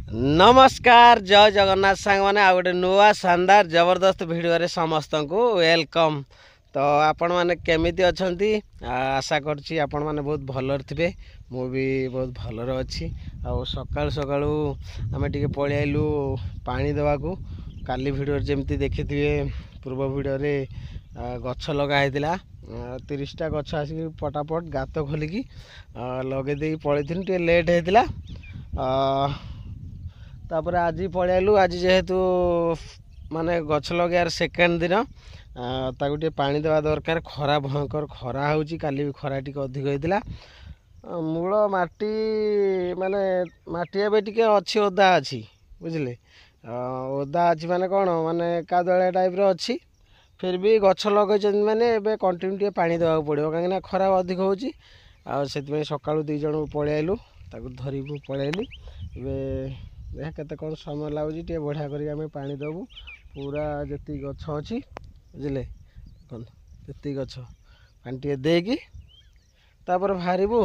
नमस्कार जय जगन्नाथ सांग मैंने आ गए नुआ शानदार जबरदस्त भिडियो समस्त को वेलकम। तो आपण मैंने केमिति अछंती आशा करछि आपण मैंने बहुत भलर थे। मु भी बहुत भलर अच्छी। आ सकाळु सकाळु आमे टिके पळि आइलु पानी देवा को। काली भिडियो जेमती देखिथिबे पूर्व भिडियो रे गछ लगा हेतिला 30टा गछ आसी पटापट गात खोलिकी लगे दे पळिथिन टे लेट हेतिला। तापर आज पलैलु आज जेहेतु माने गछ लगार सेकेंड दिन ताकू टे पानी देवा दरकार। खरा भयंकर खरा होची काली भी खरा टिके अधिक होइतिला। मूल माटी माने माटी एबे टिके अछि ओदा अछि बुझले ओदा अछि माने कोन माने कादळिया टाइप रो अछि। फिर भी गछ लगै माने एबे कंटिन्यू टे पानी देवा पड़ियो काहे खरा अधिक होची। आ सेति सकाळु दी जण पलैलु ताकू धरिबु पलैली। एबे देख केते कौन समय लगुच टे बढ़िया करी आमे पानी देबू पूरा जति गछ अच्छी बुझे जी गछ पानी टे देकी तापर बाहरबू।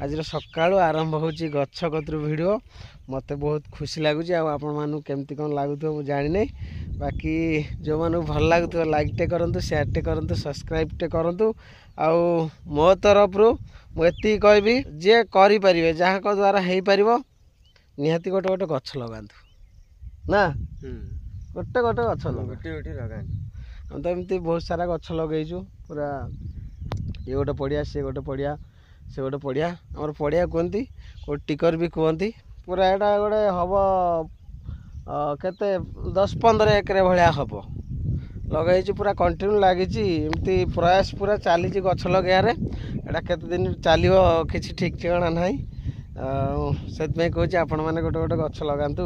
आज सकाळु आरंभ होची गछ कतरू वीडियो मत बहुत खुशी लगुच। आपण मानु केमती कौन लगुथो मु जानि नै। बाकी जो मानु भल लगुथो लाइक टे करंतु शेयर टे करंतु सब्सक्राइब टे करंतु। आउ मो तरफ रु मु एति कहबी जे करि परिबे जहा को द्वारा हेई परिबो निहाती गोटे गोटे गछ लगातु ना गोटे गोटे गछ गोटे गोटे लगा। हम तो एमती बहुत सारा गछ लगेचु पूरा ये गोटे पड़िया से गोटे पड़िया से गोटे पड़िया आम पड़िया कहती को टिकर भी कहती। पूरा यहाँ गोटे हम केते 10-15 एकर भाया हम लगे पूरा कंटिन्यू लगी एमती प्रयास पूरा चली गछ लगारे। एटा केते दिन चलो किसी ठीक ठिकाना ना से कहूँ आपण मैंने गोटे गोटे गछ लगातु।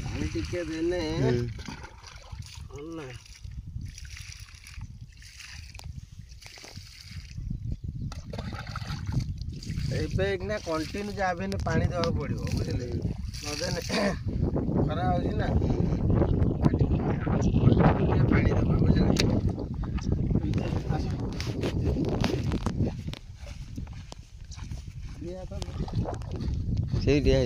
पानी टिके देने एबे कंटिन्यू जहाँ भी पानी देवा पड़ो बुझे नदेने खरा हो ना पानी देवा बुझे। से दिया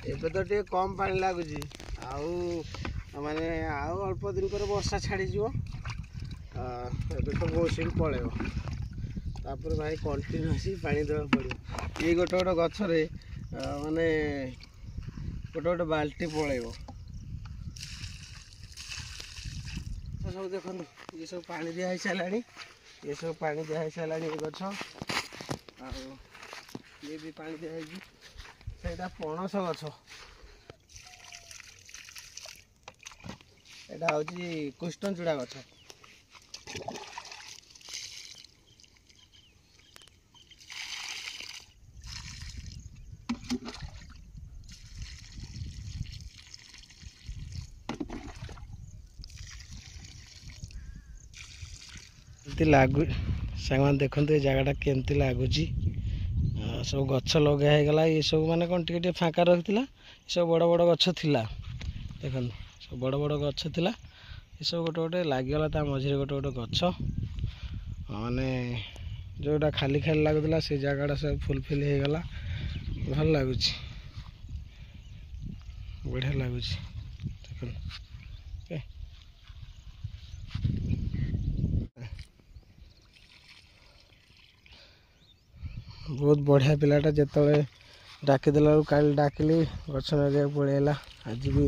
एबे तो टे कम पानी लगुच माने अल्प दिन पर वर्षा छाड़ी जीवो। एबे तो बहुत पलैब तापर भाई कंटिन्यूअसली पानी देवा पड़ो। ये गोटे गोटे गछ माने गोटे गोटे बाल्टी पलैब सब देखो ये सब पानी दिया सारा ये सब पानी दिया सारा ये गछ ये भी पानी दिया सेटा पणस गछ एटा होची कृष्णचूड़ा गछ। लागू सांग देखते ये जगह केमती लगुच सब गछ लगा गला। ये सब माने कौन टिके फाँका रखी सब बड़ बड़ गछ थिला देख सब बड़ बड़ गछ थिला ये सब गोटे गोटे लगिगला ता मझे गोटे गोटे गछ माने जोटा खाली खाली लगुला से जगह सब फुलफिल हो गला भल लगुच बढ़िया लगुच देख बहुत बढ़िया पिलाटा जिते डाकिदेला काली डाकिली गछ लगे पलैला आज भी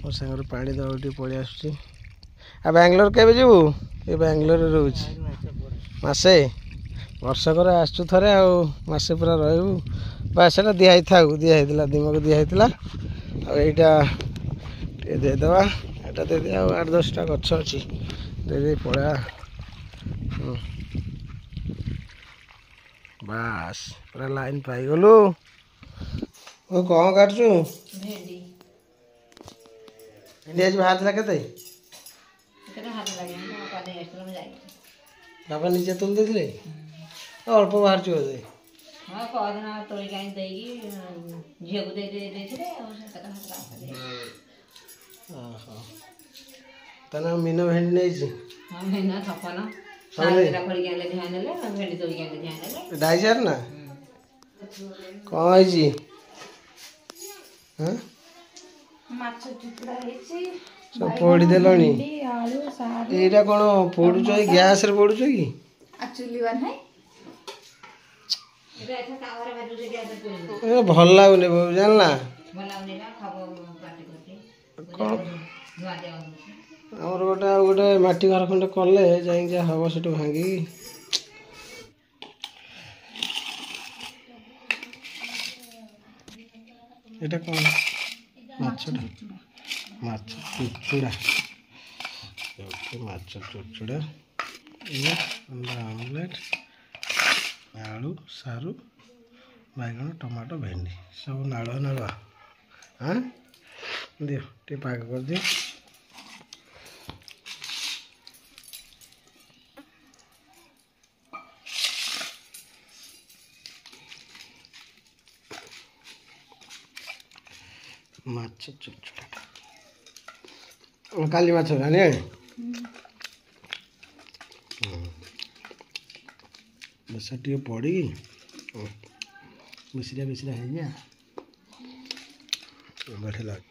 मो सागर पानी दौटी पलि आस बांग्लोर केबे जीवु ये बांग्लोर रोच मसे वर्षकर आसु थे आसे पूरा रहू बास से दिहाई था दिहाईला दिमक दिहाईला आईटा देदेवा यहाँ देदे 8-10टा गछ अच्छी दे पड़ा बास पूरा लाइन पाई गलु कौन काटु भेंडी आज बाहर के बाबा निजे तुल दे अल्प बाहर बोधे मीन भेंडी नहीं डाइजर ना कौन है सब पोड़ी देलनी एटा कौन पोड़ुच गैस रे पोड़ुच कि भल लगुनि जानला आमर गोटे गोटे माटी घर खंडे कले जाए हम से भांगी एटा कौन माछटा माछ चुचुड़ा माछ चुचुड़ा अंडा आमलेट आलू सारू बैगन टमाटो भेंडी सब नाड़ुआ नाड़ुआ हाँ दियो टे पाक कर दियो माछ चुचुड़ा काली माछ खाने बेसा टे पड़ी मिश्रा मिश्रा है बढ़िया लगे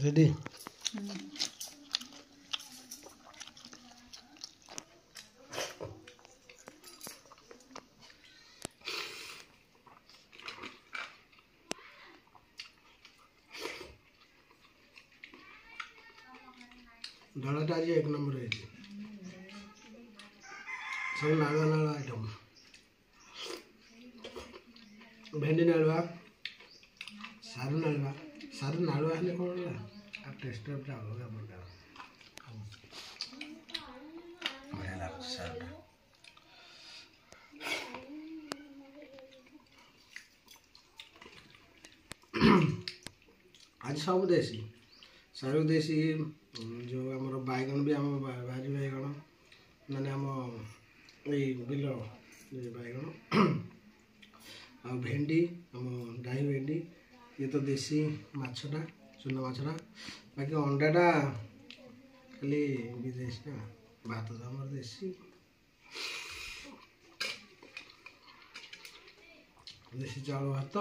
रेडी डालाटा आज 1 नंबर है सब नाड़ा नाड़ा आइटम भेंडी नाड़ुआ सारू नाड़ुआ है कौन टेस्ट अलग प्रकार बढ़िया लगे सारूटा आज सब देसी सारू देसी जो आमर बैगन भी आम भाजी बैगन माने आम बिल बैगन आ भेंडी आम डाई भेंडी ये तो देसी माछटा चूना माछटा बाकी अंडाटा खाली विदेश ना भात तो आम देसी देसी चाउल भात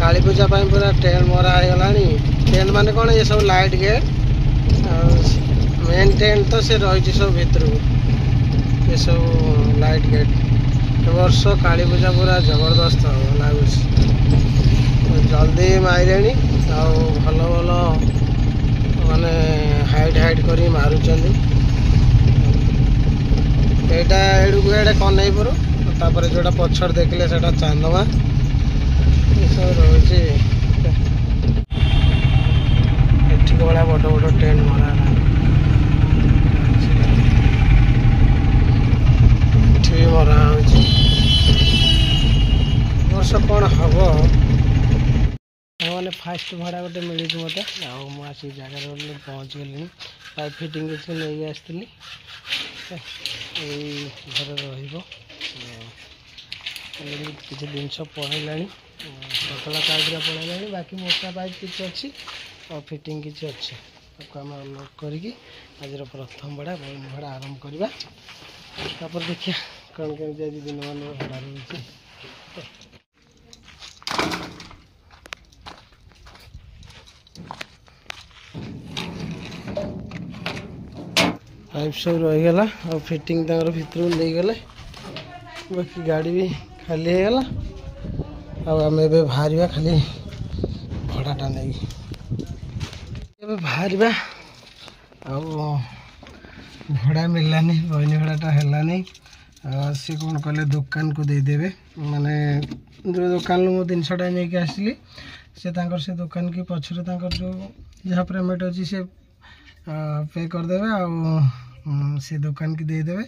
काली पूजा पूरा टेंट मरा होगा टेंट माने कौन ये सब लाइट गेट मेन टेंट तो से रही सब भितर ये सब लाइट गेट वर्ष काली पूजा पूरा जबरदस्त लगुच जल्दी मारे भल भल माने हाइट हाइट कर मारुंट यहाँ एड़े कनईपुर तापर जोटा पछड़ देखले से चांदमा सब रही भाया बड़ बड़ टेंट मरा भी मरा वर्ष कौन हम मैंने फास्ट भाड़ा गोटे मिली मत आसी जगार पहुँच गली पाइप फिटिंग किसी नहीं आसती घर किसी जिन पढ़ेगा पतला पाइप पढ़ेगा बाकी मोटा पाइप किसी अच्छी और फिटिंग किसी अच्छे आम अनलोड करी आज प्रथम भड़ा बहिनी भड़ा आरंभ करवा देखिए कौन कमी आज दिन मान भड़ा रही पाइप सब रहीगला और फिटिंग भितर ले गले बाकी गाड़ी भी खाली होगला आम बाहर खाली भड़ाटा नहीं बाहर भड़ा मिललानी बहिनी भड़ाटा है सी कौन कले दुकान को देदेवे माने जो दुकान मो जिनसा नहीं आसली से से दुकान की पछरे जो जहाँ पेमेंट अच्छी से पे करदे से दुकान की देदेवे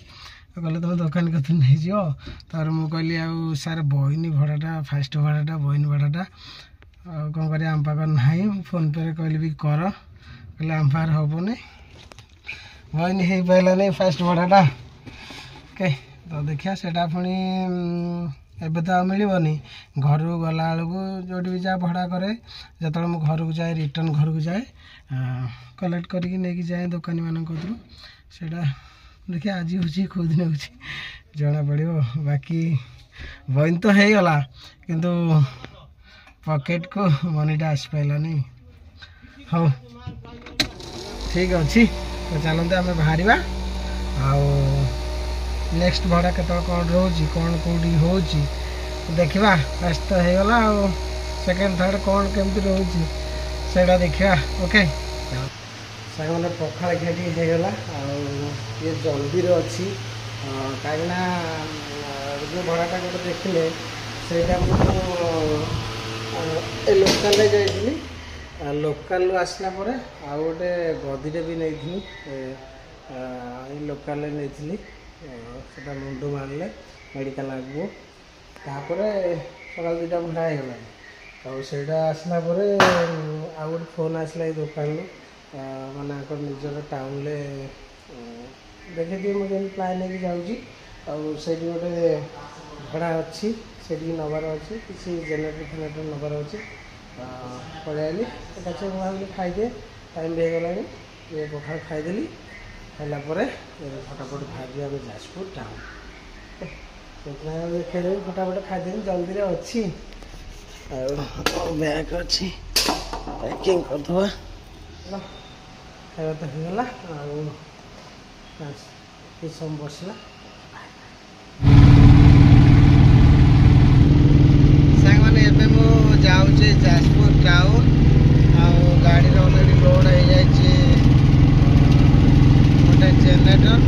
कहले तुम दुकान को नहीं जो तार मुझे कहली आउ सार बहिनी भड़ाटा फास्ट भड़ाटा बहिनी भड़ाटा कौन कर आम पाखे ना फोन पे कहली भी कर कहले आम पाखे हेनी बहिनी हो पाला नहीं फास्ट भड़ाटा ओके तो देखिए सेटा पुणी एबे तो मिलनी घर गला बेलू जो भी जहाँ भड़ा करे जो मुझे घर को जाए रिटर्न घर को जाए कलेक्ट करके नहीं जाए दुकानी मान कतरू सेटा देखिए आज हूँ कौ दिन हो जना पड़ो बाकी बहिनी तो हो गला किंतु पॉकेट को मनीटा आसी पारानी हाँ ठीक अच्छे तो चलते आम बाहर नेक्स्ट भड़ा के कौन रोची कौन कौटी हो देखा फास्ट तो होगला सेकेंड थर्ड कौन केमती रोची से देखा ओके साग मैंने पखाड़ खिया होगला ये जल्दी अच्छी कहीं जो भड़ाटा गोटे देखिले से लोकाल जाइली लोकाल आसला आउ गोटे गदीटे भी नहीं लोकाल नहीं से मुंडू मारे मेडिकल आगे तापर सका दुटा भड़ा होगा आसला आउ गोटे फोन आसला दुकान माने निजर टाउन देखी दिए मुझे प्लान नहीं जाऊँगी आउट गोटे भड़ा अच्छी से नबार अच्छे किसी जेनेटर फेनेटर नबार अच्छे पलि भाई खाईदे टाइम भी होगला ये पखाड़ खाईदेली खाइलापर फटाफट बाहर आम जाजपुर टाउन देखा फटाफट खाईदे जल्दी अच्छी बैग अच्छी पैकिंग करदे खाଇବା तो होगला कि समय बसला सांग मैंने एवं मु जाऊे जाजपुर टाउन गाड़ी अलरेडी लोड हो जाए गोटे जेनेटर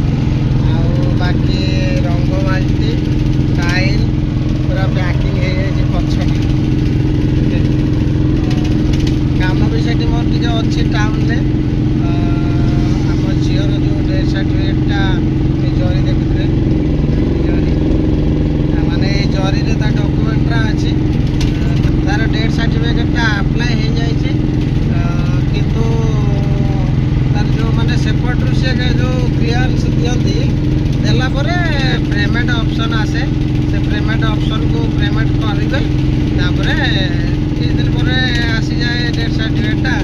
बाकी रंग बाल्टी टाइल पूरा पैकिंग हो पछटा काम भी से मोर टे अच्छी टाउन में आम झीर जो डेथ सर्टिफिकेटा जरी देखुए जरी माने जरी डॉक्यूमेंटा अच्छी तार डेथ सर्टिफिकेटा अप्लाई हो जाए किंतु तार जो माने सेपटू से जो क्लियरेंस दिखती देलापर पेमेंट ऑप्शन आसे से पेमेंट ऑप्शन को पेमेंट करेंगे किसी दिन पर आसी जाए डेथ सर्टिफिकेटा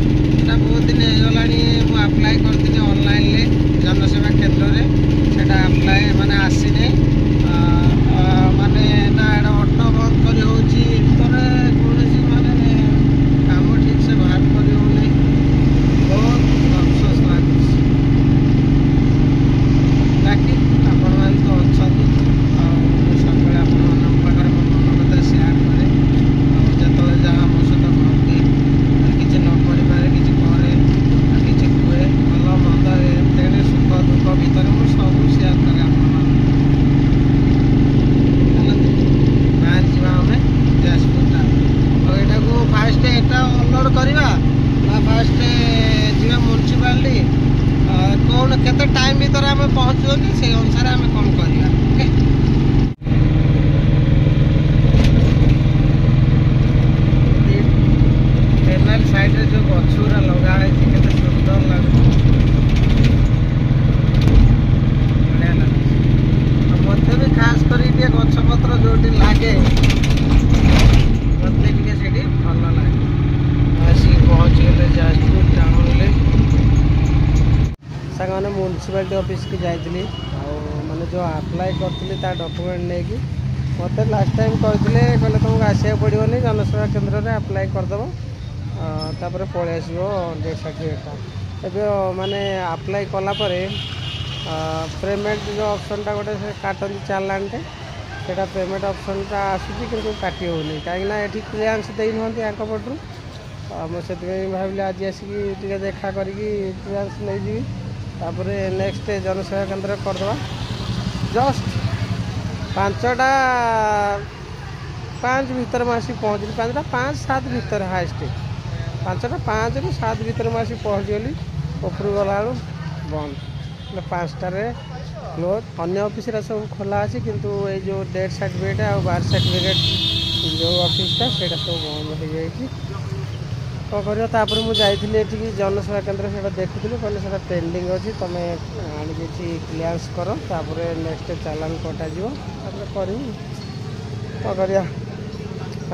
बहुत दिन होगला मुझे अप्लाई करती ऑनलाइन जनसेवा केन्द्र में अप्लाई माने आसीनी माने ना ऑटो बंद कर कौन माने काम ठीक से बाहर कर बहुत अफसोस लगे बाकी आपण मैंने तो अच्छा सब आप मन कथा सेयार कै जो जहाँ मो सहित कहती किसी न कर किसी करे किसी कहे भल मंद तेरे सुख दुख भितर मुझे सब सेयार करे बाहर जावा जाजपुर टाउन और यहाँ को फास्ट यहाँ अनलोड करवा फास्ट जा म्यूनिसिपालिटी कौन केते टाइम भीतर आम पहुँचो से अनुसार आम कौन करवा ओके केनाल साइड जो गछुरा लगा के सुंदर लगे बढ़िया लगे मत भी खास कर गछपत्र जो लगे मत भल लगे आसिक पहुँच गए जाजपुर सारे म्यूनिसिपालिटी ऑफिस की जाइली माने जो अप्लाई करी डॉक्यूमेंट नहीं कि मत लास्ट टाइम कहते कहले तुमको आसवा पड़ोनी जनसेवा केन्द्र में अप्लाई करदेव तापर पलि आस डेथ सर्टिफिकेटा ए माने अप्लाई कलापर पेमेंट जो ऑप्शन गोटे से काटती चालानटे से पेमेंट ऑप्शनटा आसूँ कि काटी होनी कहीं क्लियरेंस दे नुहत पटू मुझे भाविली आज आसिक देखा करी क्लियरेंस नहीं जी नेक्स्ट जनसेवा केन्द्र करदे जस्ट 5टा 5 भितर में आसिक पहुँचली 5टा 5-7 भितर हाएस्ट 5टा 5 ରୁ 7 भितर में आसिक पहुँचगली उपरू गला बंद 5टार क्लोज अन्य ऑफिस सब खोला अच्छी किंतु ये जो डेथ सर्टिफिकेट आ बार्थ सर्टिफिकेट जो ऑफिसटा से सब बंद हो जाए कौन कर मुझे जनसेवा केन्द्र से देखुली कहले से पेंडिंग अच्छी तुम आनी क्लियरेंस कर नेक्स्ट चालान कटाज कर कौन कर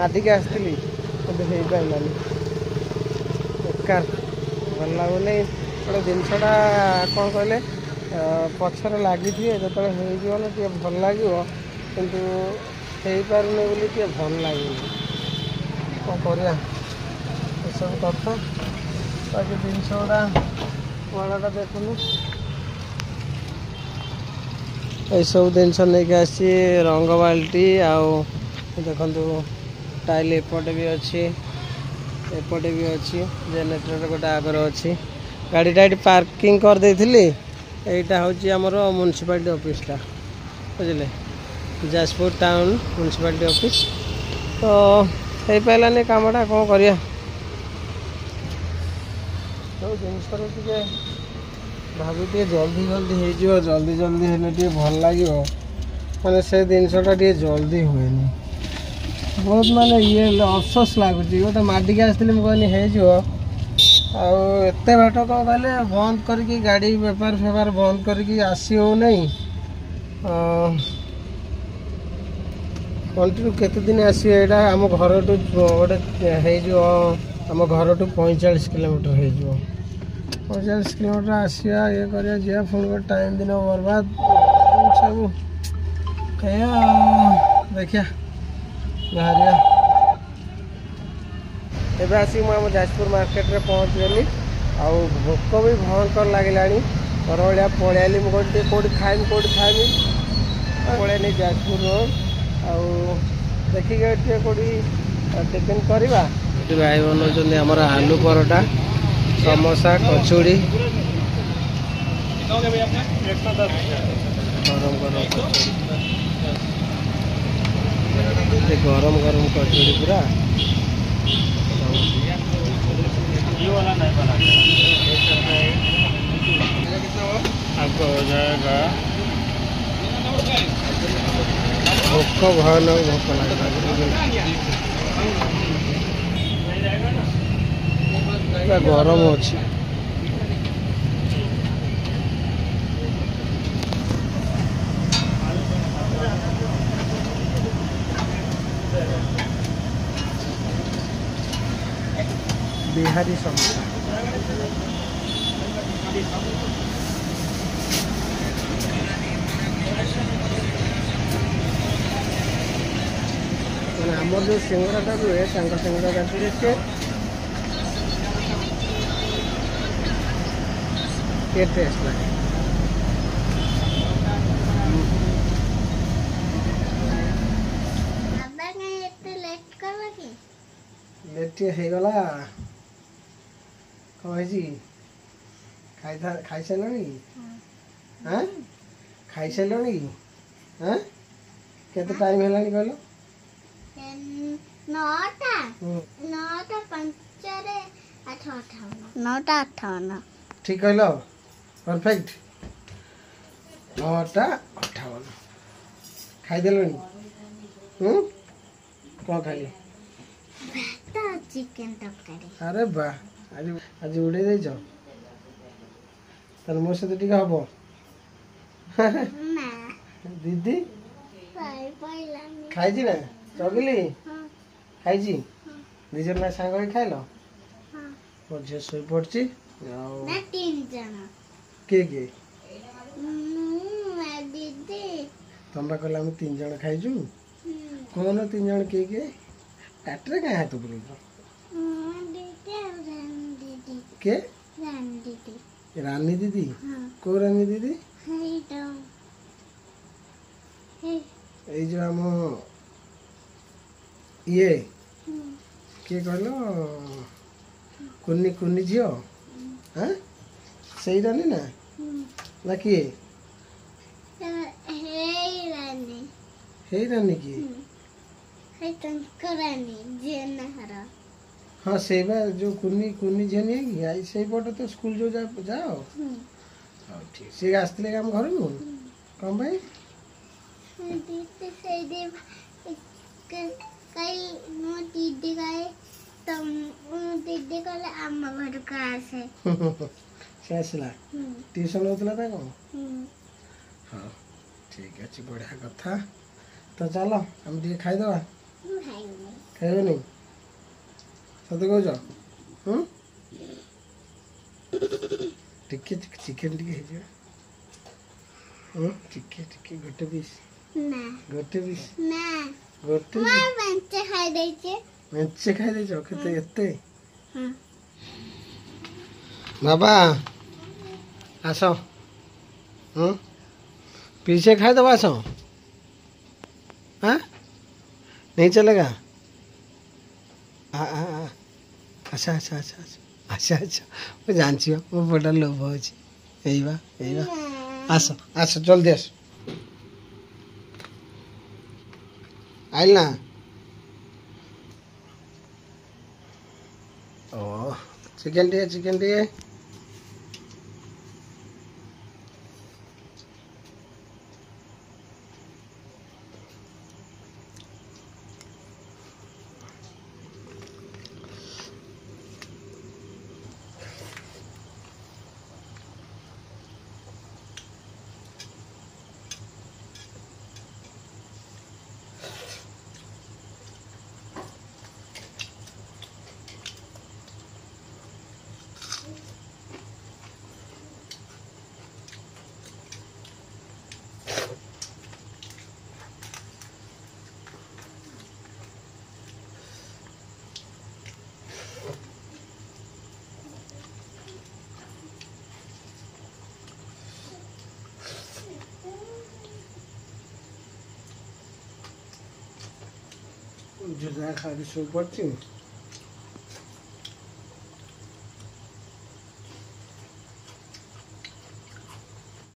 आदिक आसती हो पारानी बेकार भल लगुनि गोटे जिनसटा कौन कहले पचर लगी जो टे भल लगे किंतु हो पारे बोली भल लगे कौन कर सब कथा बाकी जिनस गुड़ा मनाटा देखुन सब जिनस नहीं आसी रंग बाल्टी आउ देखु टाइल एपटे भी अच्छी एपटे भी अच्छी जेनेटर गोटे आगर अच्छी गाड़ीटा ये पार्किंग कर देथिली एटा हूँ आमर म्यूनिसिपालिटी ऑफिसटा बुझे जाजपुर टाउन म्यूनिसिपालिटी ऑफिस तो हो पारानी कामटा कौन करिया तो जिन भावी जल्दी जल्दी हो जल्दी जल्दी हेल्ले भल लगे मैंने से जिनसटा जल्दी हुए बहुत माने ये अफसोस लगुच गोटे माडिक आसती कहनी हो आते बाट कौन कहले बंद करके गाड़ी बेपार फेपार बंद करके आसी हो नहीं कंटिन्यू केते दिन आसी एटा आम घर टू गोटे आम घर टू 45 किलोमीटर हो 45 किलोमीटर आसिया ये कर पुणी टाइम दिन बर्बाद सब देखिया बाहरिया एवं आसिक मुझे जाजपुर मार्केट में पहुँच गली आउ भोक भी भयंकर लगे घर भाया पलि मुझे कौटी खाइमी पलैनी जाजपुर रोड आउ देखिए कौटी टिफिन करवा भाई बनाऊँ आमर आलू परोटा समोसा कचौड़ी गरम गरम कचौड़ी पूरा आपको हो जाएगा भोक भयानक भोक लगे गरम अच्छी बिहारी समोसा आमर जो सिंगड़ाटा हुए सिंगड़ा के टेस्ट लगे लेट होगला कही खाई सारे हाँ खाई सारे हाँ केते टाइम है कहल 9:58 ठीक कहल परफेक्ट 9:58 खाईदेल कौन खाइल चिकन तरकारी अरे वाह आज आज उड़े देछ तार मो सहित टिके हबो ना दीदी पाइलानी खाइछि ना चगली खाइछि दिजन ना सांग होई खाइलो हां मो झे सोई पड़छि ना 3 जण କିଏ କିଏ ମୁଁ ଦିଦି ତମେ ବା କହିଲ ଆମେ 3 ଜଣ ଖାଇଛୁ କହୁନ 3 ଜଣ କିଏ କିଏ ପାଟିରେ କାହିଁ ହାତ ପୁରେଇଛ ମୁଁ ଦିଦି ଆଉ ରାନୀ ଦିଦି କିଏ ରାନୀ ଦିଦି ରାନୀ ଦିଦି ହଁ କୋଉ ରାନୀ ଦିଦି ହେଇଟା ହେଇ ଏଇ ଯୋଉ ଆମ ଇଏ ହୁଁ କିଏ କହିଲ କୁନି କୁନି ଝିଅ ହଁ ସେଇ ରାନୀ ନା ହୁଁ ନା କିଏ ହେଇ ରାନୀ ହେଇ ରାନୀ କିଏ ହେଇ ତାଙ୍କ ରାନୀ ଜେନାହାର ହଁ ସେଇ ବା ଯୋଉ କୁନି କୁନି ଝିଅ ନୁହେଁ କି ଆଇ ସେଇପଟେ ତ ସ୍କୁଲ ଯୋଉ ଯାଅ ହଉ ଠିକ ସିଏ ଆସିଥିଲେ କି ଆମ ଘରକୁ କ'ଣ ପାଇଁ ଦିଦି ସେଇଠି କାଇ ମୋ ଦିଦି କାଇ ମୋ ଦିଦି କହିଲେ ଆମ ଘରକୁ ଆସେ ସେ ଆସିଲା ଟିଉସନ ହଉଥିଲା ନା କ'ଣ ହୁଁ ହଉ ଠିକ ଅଛି ବଢ଼ିଆ କଥା ତ ଚାଲ ଆମେ ଟିକେ ଖାଇଦେବା ମୁଁ ଖାଇବି ଖାଇବନି ସତ କହୁଛ ହୁଁ ଟିକେ ଚିକେନ ଟିକେ ହେଇଯିବ ଟିକେ ଟିକେ ଗୋଟେ ପିସ୍ ନା ଗୋଟେ ପିସ୍ ନା ଗୋଟେ ମୁଁ ମେଞ୍ଚେ ଖାଇ ଦେଇଛି ମେଞ୍ଚେ ଖାଇ ଦେଇଛ କେତେ ଏତେ ହଁ बाबा आसो पीछे खाए दो आसो हाँ नहीं चलेगा अच्छा अच्छा अच्छा अच्छा अच्छा मैं जानची हो मैं बड़ा लोभ अच्छी यही बा आसो आसो जल्दी आसो आइल ना ओ चिकेन टे जो खा शो पड़ी